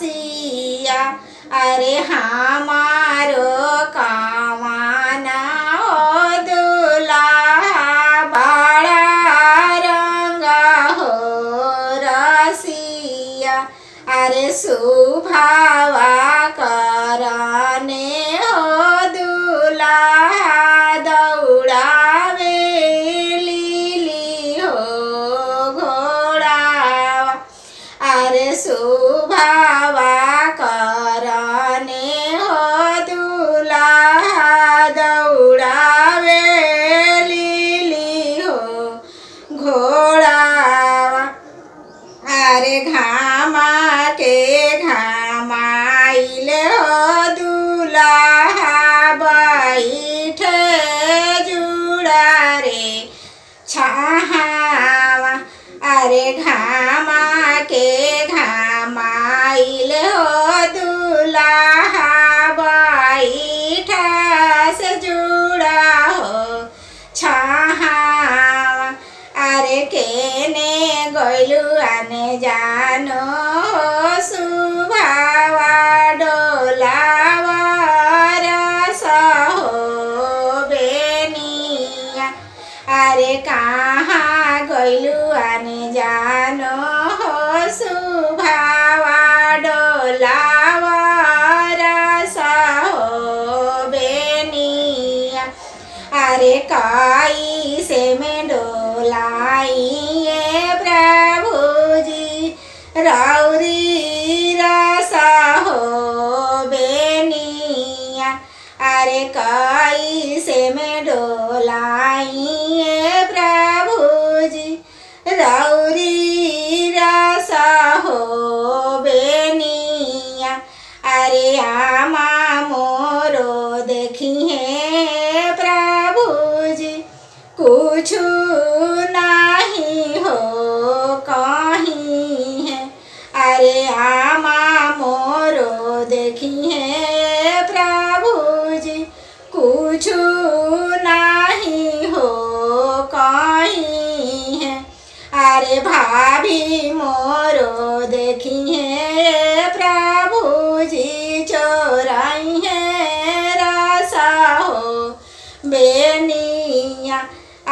रसिया अरे हमारो कामना हो दुल्हा बड़ा रंग हो रसिया अरे सुभावा करने हो दुल्हा दौड़ावे लीली हो घोड़ावा अरे सुभावा करने हो दुल्हा दौड़ावे लीली हो घोड़ावा अरे घामा के घामाइल हो दुल्हा बैठे जुड़ा रे छाहावा अरे घामा के घामाइल हो दुल्हा बैठा से जुड़ा हो छाहावा अरे केने गइलु आने जानो हो सुभावा डोलावा रस हो बेनिया अरे कहाँ गइलु आने जानो हो सुभावा डोलावा रस हो बेनिया अरे काई से में डोलाइए प्रभु जी रौरी रस हो बेनिया अरे काई से में डोलाइए प्रभु जी रौरी रस हो बेनिया अरे आमा मोरो देखिए प्रभु जी कुछ नहीं हो कहीं है अरे आमा मोरो देखिए प्रभु जी कुछ नहीं हो कहीं है अरे भाभी मोरो देखिए प्रभु जी चोराई है रसा हो बेनिया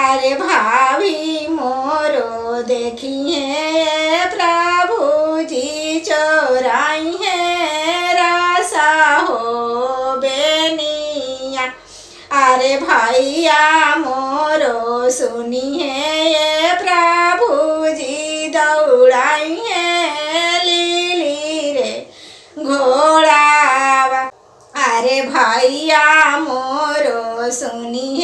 अरे भाभी मोरो देखिए प्रभु जी चोराई है रसा हो बेनिया अरे भैया मोरो सुनिए प्रभु जी दौड़ाई है लीली रे घोड़ावा अरे भैया मोरो सुनी